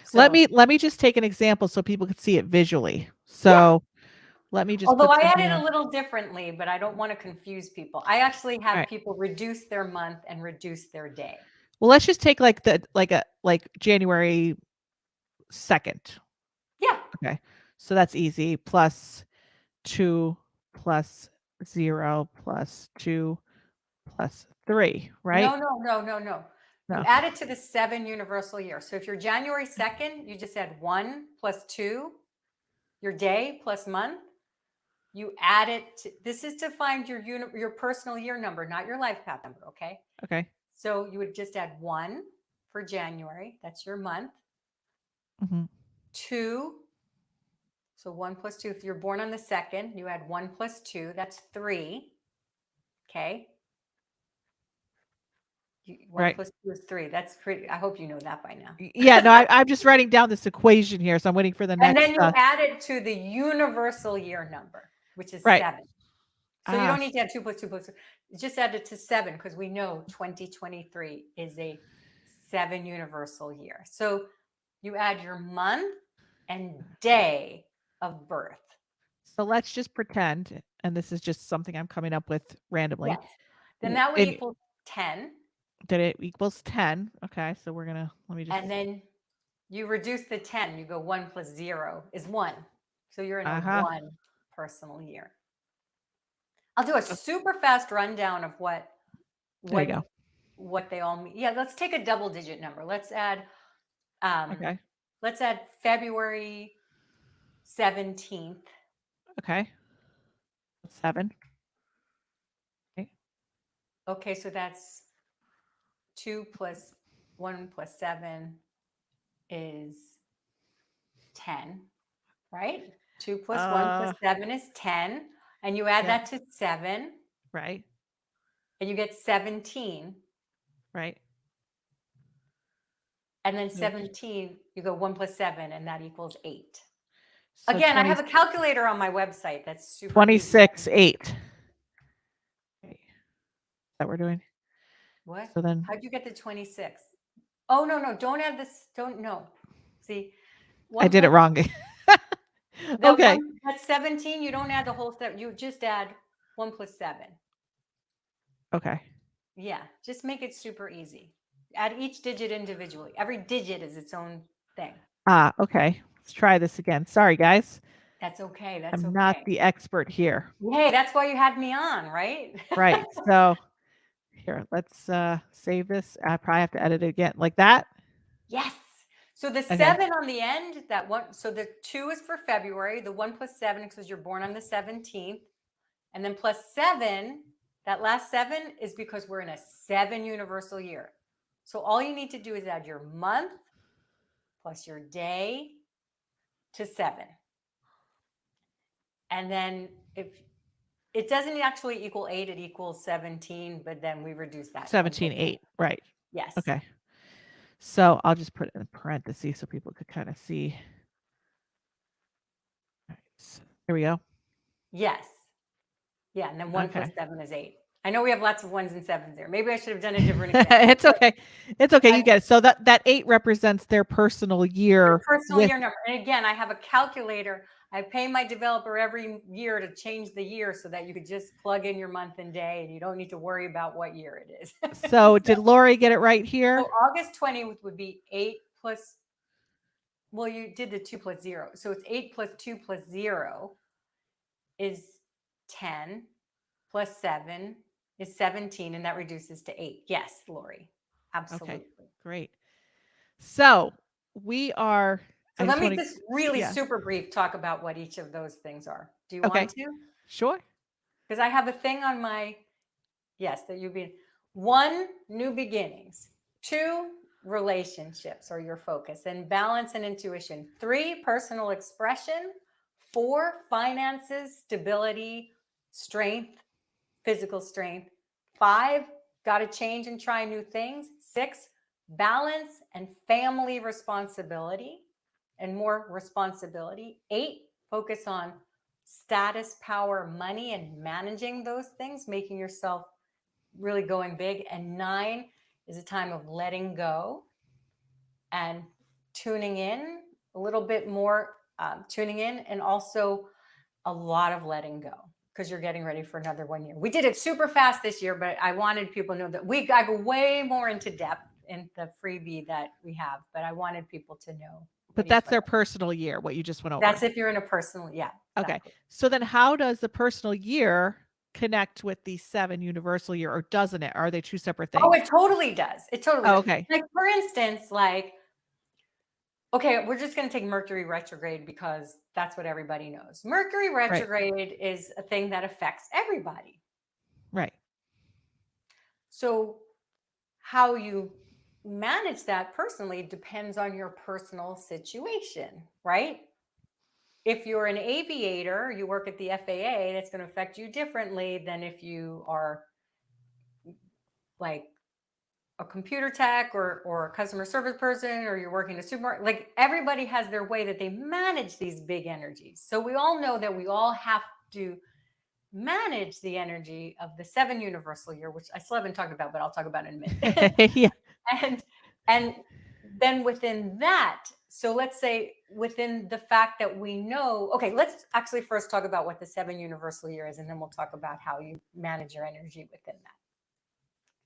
So, let me just take an example so people can see it visually. So let me just although put I add something it a on. little differently, but I don't want to confuse people. I actually have Right. people reduce their month and reduce their day. Well, let's just take like January 2nd. Yeah. Okay. So that's easy. Plus 2 plus 0 plus 2 plus 3, right? No. You No. add it to the 7 universal year. So if you're January 2nd, you just add 1 + 2, your day plus month. You add it to, this is to find your personal year number, not your life path number, okay? Okay. So you would just add 1 for January, that's your month. Mm-hmm. 2, so 1 + 2, if you're born on the 2nd, you add 1 + 2, that's 3, okay? 1 Right. + 2 is 3, that's pretty, I hope you know that by now. Yeah, no, I'm just writing down this equation here, so I'm waiting for the And next. then you add it to the universal year number, which is Right. 7. So you don't need to add 2 + 2 + 2. Just add it to 7 because we know 2023 is a 7 universal year. So you add your month and day of birth. So let's just pretend, and this is just something I'm coming up with randomly. Yes. Then that would equal 10. That it equals 10. Okay, so let me just. And then you reduce the 10. You go 1 + 0 is 1. So you're in a 1 personal year. I'll do a super fast rundown of There you go. what they all mean. Yeah, let's take a double digit number. Let's add Okay. February 17th. Okay. 7. Okay. Okay, so that's 2 + 1 + 7 is 10, right? 2 + 1 + 7 is 10. And you add that to 7. Right. And you get 17. Right. And then 17, you go 1 + 7, and that equals 8. So Again, I have a calculator on my website that's super 26, 8. Okay. Is that what we're doing? What? So then How'd you get to 26? Oh, no, don't add this. Don't, no. See, I did it wrong. Okay. That's 17. You don't add the whole step. You just add 1 + 7. Okay. Yeah, just make it super easy. Add each digit individually. Every digit is its own thing. Okay. Let's try this again. Sorry, guys. That's okay. That's I'm okay. not the expert here. Hey, that's why you had me on, right? Right. So here, let's save this. I probably have to edit it again like that. Yes. So the Okay. 7 on the end, that one, so the 2 is for February, the 1 plus 7 because you're born on the 17th, and then plus 7, that last 7 is because we're in a 7 universal year. So all you need to do is add your month plus your day to 7. And then if it doesn't actually equal 8, it equals 17, but then we reduce that a 17, little bit. 8. Right. Yes. Okay. So I'll just put it in parentheses so people could kind of see. All right. So here we go. Yes. Yeah. And then 1 plus Okay. 7 is 8. I know we have lots of 1s and 7s there. Maybe I should have done a different example. It's okay. It's okay. You I- get it. So that 8 represents their personal Your year personal with year number. And again, I have a calculator. I pay my developer every year to change the year so that you could just plug in your month and day and you don't need to worry about what year it is. So did Lori get it right here? So August 20th would be 8 plus, well, you did the 2 plus 0. So it's 8 plus 2 plus 0 is 10, plus 7 is 17, and that reduces to 8. Yes, Lori. Absolutely. Okay. Great. So we are. So I let just me want to. just really Yeah. super brief talk about what each of those things are. Do you Okay. want to? Sure. Because I have a thing on my, yes, that you've been, 1, new beginnings. 2, relationships or your focus, and balance and intuition. 3, personal expression. 4, finances, stability, strength, physical strength. 5, got to change and try new things. 6, balance and family responsibility and more responsibility. 8, focus on status, power, money, and managing those things, making yourself really going big. And 9 is a time of letting go and tuning in a little bit more, tuning in, and also a lot of letting go because you're getting ready for another 1 year. We did it super fast this year, but I wanted people to know that I go way more into depth in the freebie that we have, but I wanted people to know. But that's their personal year, what you just went over. That's if you're in a personal, yeah. Okay. Exactly. So then how does the personal year connect with the 7 universal year, or doesn't it? Are they two separate things? Oh, it totally does. It totally does. Okay. Like, for instance, like, okay, we're just going to take Mercury retrograde because that's what everybody knows. Mercury retrograde is a thing that affects everybody. Right. So how you manage that personally depends on your personal situation, right? If you're an aviator, you work at the FAA, that's going to affect you differently than if you are like a computer tech or a customer service person, or you're working in a supermarket. Like, everybody has their way that they manage these big energies. So we all know that we all have to manage the energy of the 7 universal year, which I still haven't talked about, but I'll talk about in a minute. Yeah. And then within that, so let's say within the fact that we know, okay, let's actually first talk about what the 7 universal year is, and then we'll talk about how you manage your energy within that.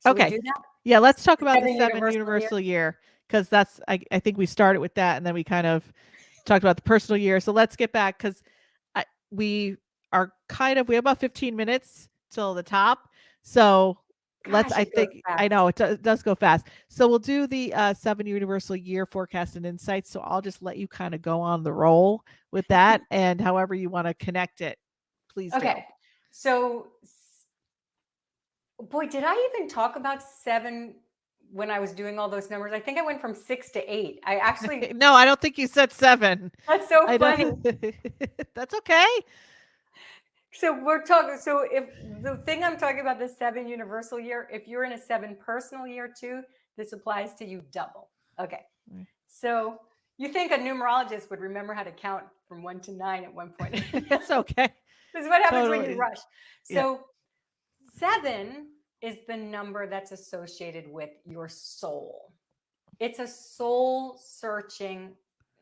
Should we Okay. do that? Yeah, let's talk about the 7 7 universal year, because that's I think we started with that, and then we kind of talked about the personal year. So let's get back, because we have about 15 minutes till the top. So let's, Gosh, I it goes think, fast. I know it does go fast. So we'll do the 7 universal year forecast and insights. So I'll just let you kind of go on the roll with that, and however you want to connect it, please do. Okay. So, boy, did I even talk about 7 when I was doing all those numbers? I think I went from 6 to 8. I actually, No, I don't think you said 7. that's so I funny. don't. That's okay. So we're talking, so if the thing I'm talking about, the 7 universal year, if you're in a 7 personal year too, this applies to you double. Okay. Right. So you think a numerologist would remember how to count from 1 to 9 at one point. It's okay. This is what happens when Totally. you rush. Yeah. So 7 is the number that's associated with your soul. It's a soul searching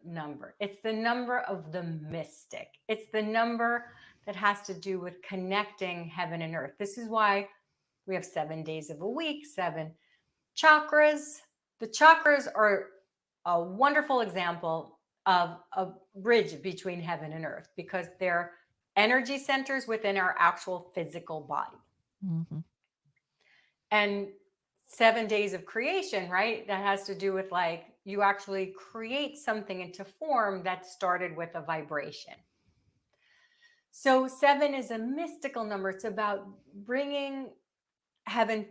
number. It's the number of the mystic. It's the number that has to do with connecting heaven and earth. This is why we have 7 days of a week, 7 chakras. The chakras are a wonderful example of a bridge between heaven and earth because they're energy centers within our actual physical body. Mm-hmm. And 7 days of creation, right? That has to do with like you actually create something into form that started with a vibration. So 7 is a mystical number. It's about bringing heaven,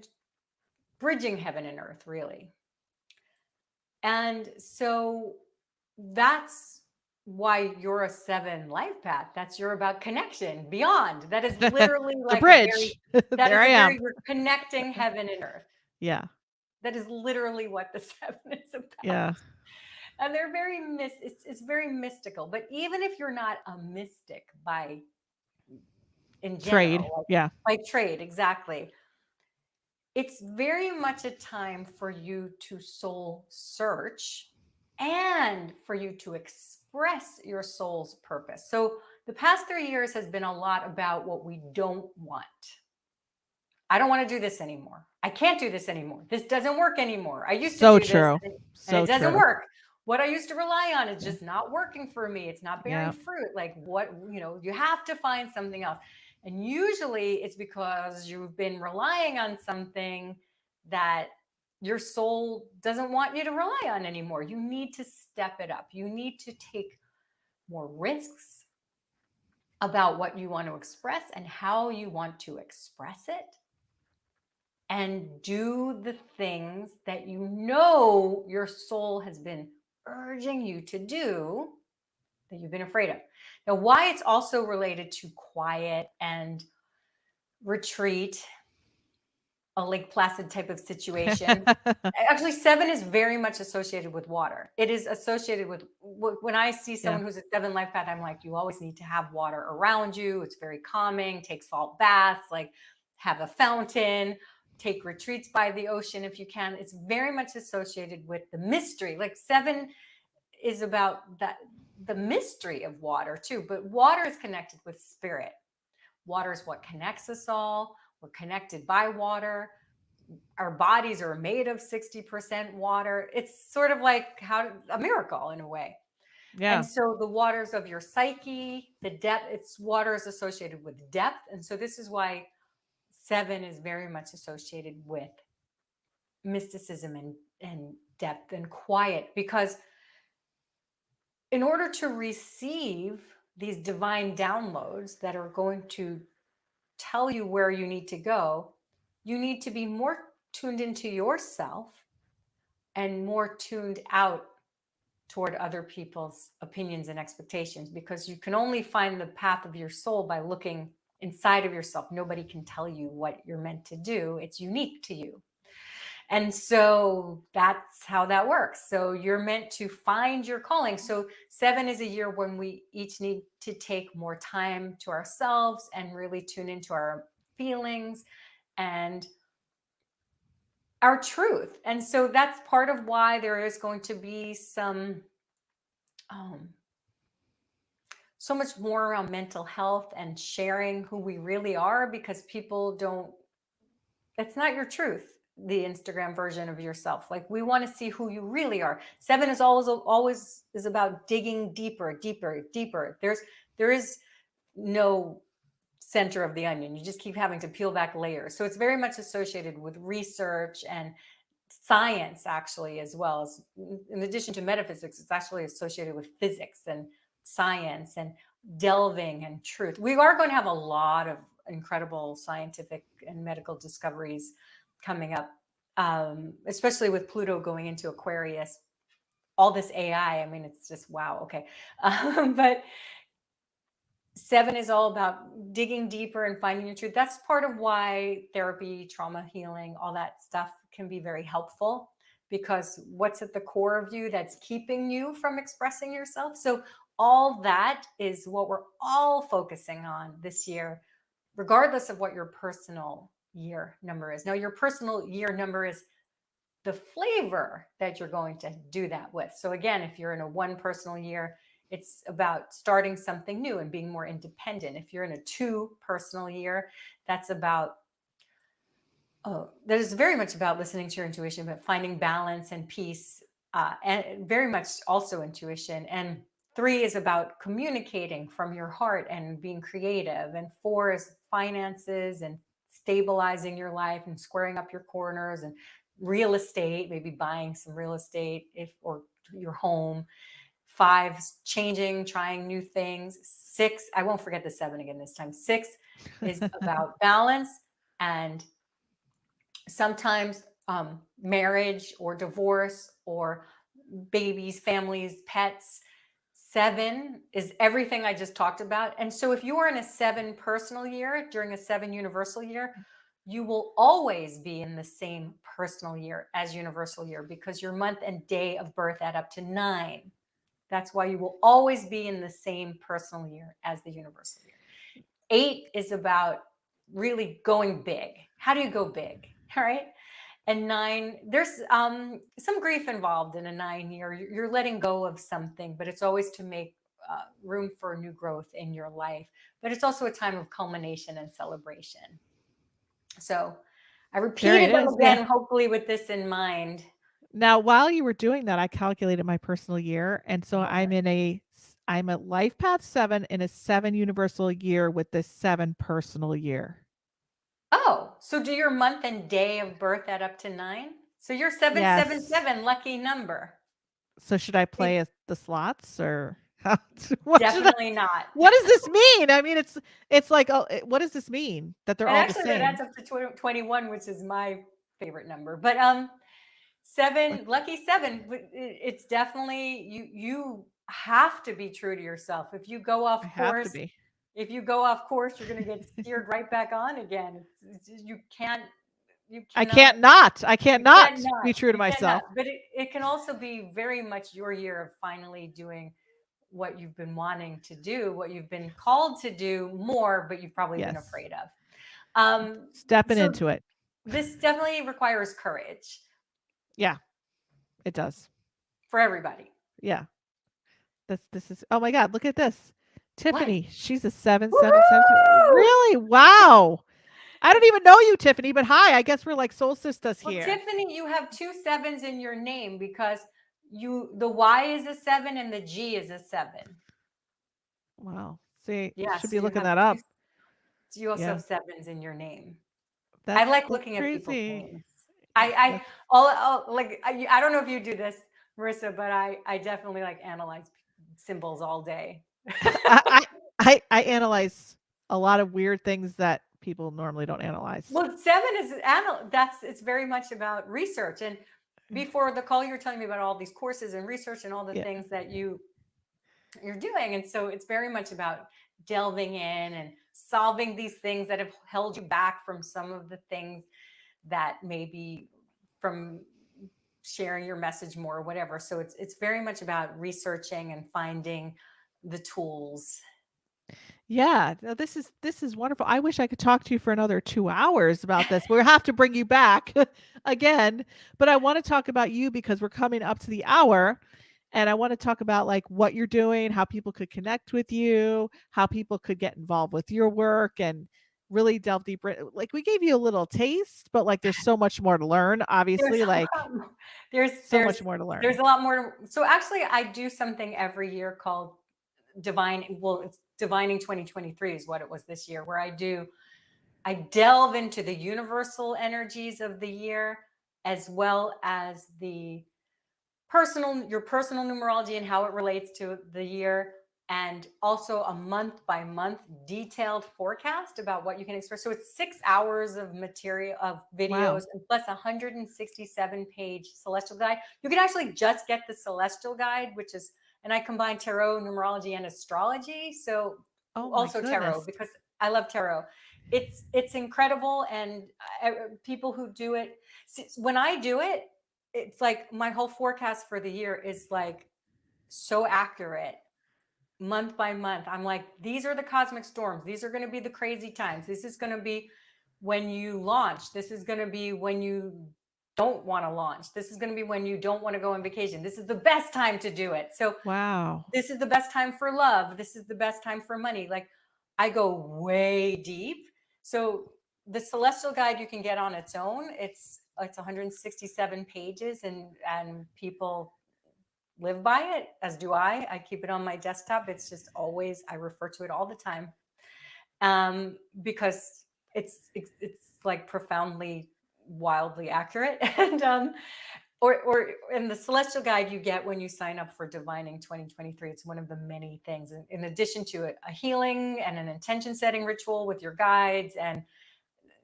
bridging heaven and earth, really. And so that's why you're a 7 life path. That's you're about connection beyond. That is literally The like a very, bridge. that There is I a am. very, you're connecting heaven and earth. Yeah. That is literally what the 7 is about. Yeah. And they're very it's very mystical. But even if you're not a mystic by in Trade. general, Yeah. like by trade, exactly, it's very much a time for you to soul search and for you to express your soul's purpose. So the past 3 years has been a lot about what we don't want. I don't want to do this anymore. I can't do this anymore. This doesn't work anymore. I used to So do this true. and it So doesn't true. work. What I used to rely on is Yeah. just not working for me. It's not bearing Yeah. fruit. Like what, you have to find something else. And usually it's because you've been relying on something that your soul doesn't want you to rely on anymore. You need to step it up. You need to take more risks about what you want to express and how you want to express it, and do the things that you know your soul has been urging you to do that you've been afraid of. Now, why it's also related to quiet and retreat, a Lake Placid type of situation. Actually, 7 is very much associated with water. It is associated with when I see someone Yeah. who's a 7 life path, I'm like, you always need to have water around you. It's very calming. Take salt baths, like have a fountain, take retreats by the ocean if you can. It's very much associated with the mystery. Like 7 is about that, the mystery of water too. But water is connected with spirit. Water is what connects us all. We're connected by water. Our bodies are made of 60% water. It's sort of like a miracle in a way. Yeah. And so the waters of your psyche, the depth, it's water is associated with depth. And so this is why 7 is very much associated with mysticism and depth and quiet, because in order to receive these divine downloads that are going to tell you where you need to go, you need to be more tuned into yourself and more tuned out toward other people's opinions and expectations, because you can only find the path of your soul by looking inside of yourself. Nobody can tell you what you're meant to do. It's unique to you. And so that's how that works. So you're meant to find your calling. So 7 is a year when we each need to take more time to ourselves and really tune into our feelings and our truth. And so that's part of why there is going to be um, so much more around mental health and sharing who we really are, because people don't, it's not your truth, the Instagram version of yourself. Like we want to see who you really are. 7 is always is about digging deeper, deeper, deeper. There is no center of the onion. You just keep having to peel back layers. So it's very much associated with research and science, actually, as well as, in addition to metaphysics, it's actually associated with physics and science and delving and truth. We are going to have a lot of incredible scientific and medical discoveries coming up, especially with Pluto going into Aquarius. All this AI, I mean, it's just wow. Okay. But 7 is all about digging deeper and finding your truth. That's part of why therapy, trauma healing, all that stuff can be very helpful, because what's at the core of you that's keeping you from expressing yourself? So all that is what we're all focusing on this year, regardless of what your personal year number is. Now, your personal year number is the flavor that you're going to do that with. So again, if you're in a 1 personal year, it's about starting something new and being more independent. If you're in a 2 personal year, that's about that is very much about listening to your intuition, but finding balance and peace, and very much also intuition. And 3 is about communicating from your heart and being creative. And 4 is finances and stabilizing your life and squaring up your corners and real estate, maybe buying some real estate if or your home. 5, changing, trying new things. 6, I won't forget the 7 again this time. 6 is about balance and sometimes marriage or divorce or babies, families, pets. 7 is everything I just talked about. And so if you are in a 7 personal year during a 7 universal year, you will always be in the same personal year as universal year because your month and day of birth add up to 9. That's why you will always be in the same personal year as the universal year. 8 is about really going big. How do you go big? All right. And 9, there's some grief involved in a 9 year. You're letting go of something, but it's always to make room for new growth in your life. But it's also a time of culmination and celebration. So I There it repeated them is. Yeah. again, hopefully with this in mind. Now, while you were doing that, I calculated my personal year, and so Okay. I'm a life path 7 in a 7 universal year with this 7 personal year. Oh, so do your month and day of birth add up to 9? So you're Yes. 777, lucky number. So should I It, play the slots or how what should I definitely not. what does this mean? I mean, it's like, oh, what does this mean that they're And all the actually, that adds same? up to 21, which is my favorite number. But 7, Like, lucky 7. It's definitely you have to be true to yourself. I have to be. If you go off course, you're going to get steered right back on again. You can't, you I cannot, can't not. I can't not be true to you cannot. myself. But it can also be very much your year of finally doing what you've been wanting to do, what you've been called to do more, but you've probably been Yes. afraid of. Um, Stepping so into it. this definitely requires courage Yeah, it does. for everybody. Yeah. This is, oh my God, look at this. What? Tiffany, she's a 777 too. Woo! Really? Wow. I don't even know you, Tiffany, but hi. I guess we're like soul sisters Well, here. Tiffany, you have 2 sevens in your name because the Y is a 7 and the G is a 7. Wow. See, Yeah, should so be you looking have that 2, up. you also Yeah. have sevens in your name. I like That's looking at people's crazy. names. Yeah, I that's like I don't know if you do this, Marissa, but I definitely like analyze symbols all day. I I I analyze a lot of weird things that people normally don't analyze. Well, 7 is that's it's very much about research. And before the call, you were telling me about all these courses and research and all the Yeah. things that you're doing. And so it's very much about delving in and solving these things that have held you back from some of the things that maybe from sharing your message more or whatever. So it's very much about researching and finding the tools. Yeah, no, this is wonderful. I wish I could talk to you for another 2 hours about this. We'll have to bring you back again, but I wanna talk about you because we're coming up to the hour, and I wanna talk about, like, what you're doing, how people could connect with you, how people could get involved with your work, and really delve deeper. Like, we gave you a little taste, but, like, there's so much more to learn, There's obviously, a like, lot more. There's so there's much more to there's learn. a lot more. So actually, I do something every year called Divine. Well, it's Divining 2023 is what it was this year, where I delve into the universal energies of the year as well as the your personal numerology and how it relates to the year, and also a month by month detailed forecast about what you can expect. So it's 6 hours of material of videos Wow. and plus 167-page celestial guide. You can actually just get the celestial guide, which is, and I combine tarot, numerology, and astrology. So Oh my also tarot goodness. because I love tarot. It's incredible, and people who do it, when I do it, it's like my whole forecast for the year is like so accurate month by month. I'm like, these are the cosmic storms. These are going to be the crazy times. This is going to be when you launch. This is going to be when you don't want to launch. This is going to be when you don't want to go on vacation. This is the best time to do it. So Wow. this is the best time for love. This is the best time for money. Like I go way deep. So the celestial guide you can get on its own. It's 167 pages, and people live by it, as do I. I keep it on my desktop. It's just always, I refer to it all the time, because it's like profoundly wildly accurate. And or in the celestial guide you get when you sign up for Divining 2023, it's one of the many things in addition to a healing and an intention setting ritual with your guides. And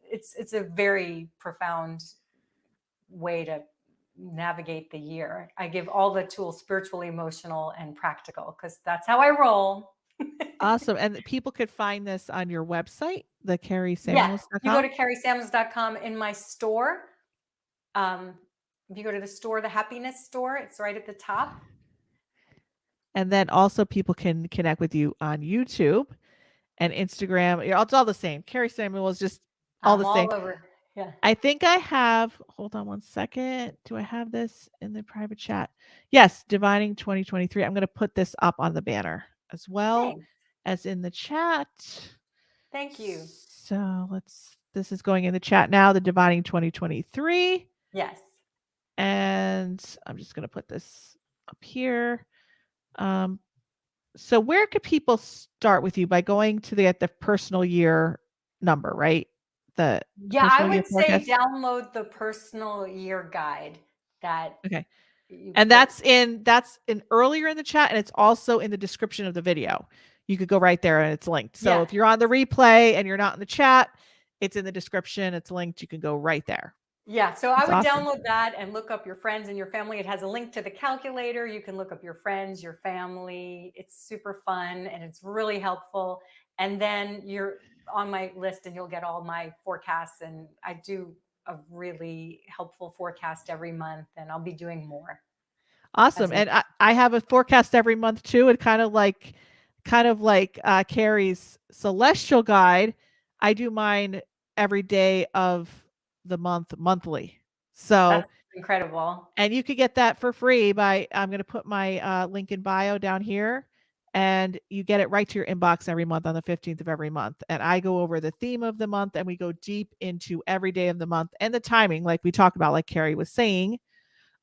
it's a very profound way to navigate the year. I give all the tools, spiritual, emotional, and practical, because that's how I roll. Awesome. And people could find this on your website, the Yeah, you go karisamuels.com. to karisamuels.com. In my store, if you go to the store, the happiness store, it's right at the top. And then also people can connect with you on YouTube and Instagram. It's all the same. Kari Samuel is just all the I'm same. all over. Yeah. I think I have, hold on one second. Do I have this in the private chat? Yes, Divining 2023. I'm going to put this up on the banner as well Thanks. as in the chat. Thank you. So this is going in the chat now, the Divining 2023. Yes. And I'm just going to put this up here. So where could people start with you? By going to the personal year number, right? The Yeah, I personal year would say forecast. download the personal year guide that Okay. you And put. that's in earlier in the chat, and it's also in the description of the video. You could go right there and it's linked. So Yeah. if you're on the replay and you're not in the chat, it's in the description. It's linked. You can go right there. Yeah, so I That's would awesome. download that and look up your friends and your family. It has a link to the calculator. You can look up your friends, your family. It's super fun and it's really helpful. And then you're on my list and you'll get all my forecasts. And I do a really helpful forecast every month, and I'll be doing more. Awesome. And I have a forecast every month too. It kind of like Kari's celestial guide. I do mine every day of the month monthly. So That's incredible. and you could get that for free by I'm going to put my link in bio down here, and you get it right to your inbox every month on the 15th of every month. And I go over the theme of the month, and we go deep into every day of the month and the timing, like we talked about, like Kari was saying.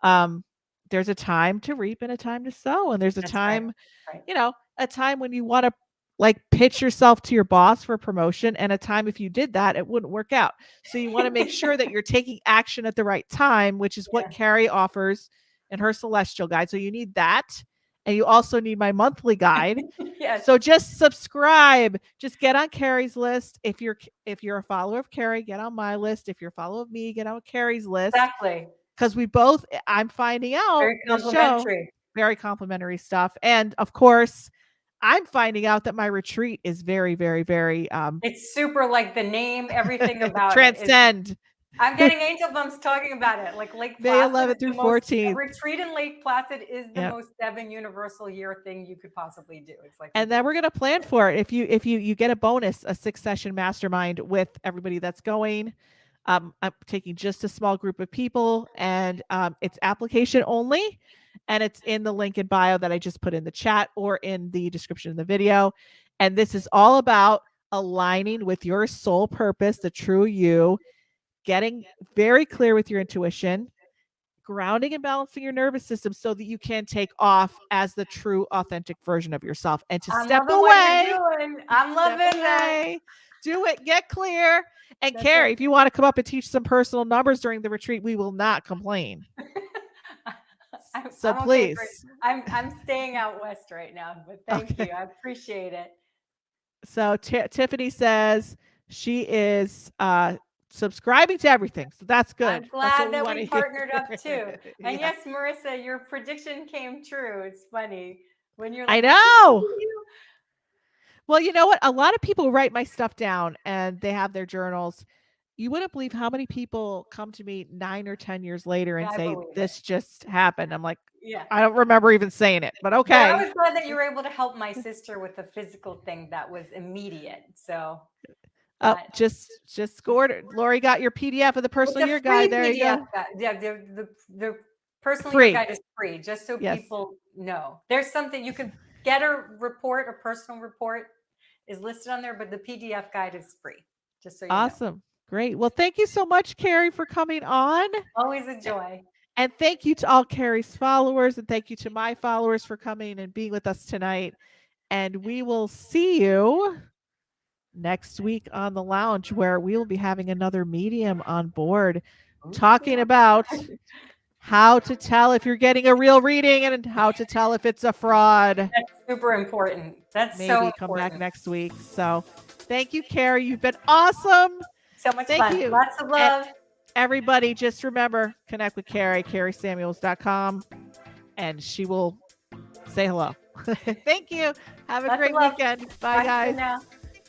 There's a time to reap and a time to sow, and there's a That's right. time, Right. a time when you want to like pitch yourself to your boss for promotion, and a time if you did that it wouldn't work out. So you want to make sure that you're taking action at the right time, which is what Yeah. Kari offers in her celestial guide. So you need that, and you also need my monthly guide. Yes. So just subscribe. Just get on Kari's list. If you're a follower of Kari, get on my list. If you're a follower of me, get on Kari's list. Exactly. Because we both, I'm finding out Very this show, complimentary. very complimentary stuff. And of course, I'm finding out that my retreat is very, very, very It's super, like the name, everything about it is. transcend. I'm getting angel bumps talking about it. Like Lake May Placid 11th is the through most 14th. retreat in Lake Placid is the Yep. most 7 universal year thing you could possibly do. It's like, And then we're gonna plan for it. If you get a bonus, a 6-session mastermind with everybody that's going. I'm taking just a small group of people, and it's application only, and it's in the link in bio that I just put in the chat or in the description of the video. And this is all about aligning with your soul purpose, the true you, getting very clear with your intuition, grounding and balancing your nervous system so that you can take off as the true authentic version of yourself, and to I'm step loving what away. you're doing. I'm loving that. Do it, get clear. And That's Kari, it. if you want to come up and teach some personal numbers during the retreat, we will not complain. So I'm okay please. I'm staying out west right now, but thank you. I appreciate it. So Tiffany says she is subscribing to everything. So that's good. I'm That's glad what that wanna we hear. partnered up too. And Yeah. yes, Marisa, your prediction came true. It's funny when you're I like, know. Well, you know what? A lot of people write my stuff down and they have their journals. You wouldn't believe how many people come to me 9 or 10 years later and I say, believe it. this just happened. I'm like, Yeah. I don't remember even saying it, but But okay. I was glad that you were able to help my sister with a physical thing that was immediate. So Just scored it. Lori got your PDF of the it's personal a year free guide. There you PDF go. guide. Yeah, the personal year Free. guide is free, just so Yes. people know. There's something you can get a report, a personal report is listed on there, but the PDF guide is free. Just so you know. Awesome. Great. Well, thank you so much, Kari, for coming on. Always a joy. And thank you to all Kari's followers, and thank you to my followers for coming and being with us tonight. And we will see you next week on the lounge, where we will be having another medium on board talking about how to tell if you're getting a real reading and how to tell if it's a fraud. That's super important. That's so Maybe come back important. next week. So thank you, Kari. You've been awesome. So much Thank fun. you. Lots of And love. everybody, just remember, connect with Kari, KariSamuels.com, and she will say hello. Thank you. Have a Lots of great love. weekend. Bye, Bye for guys. now.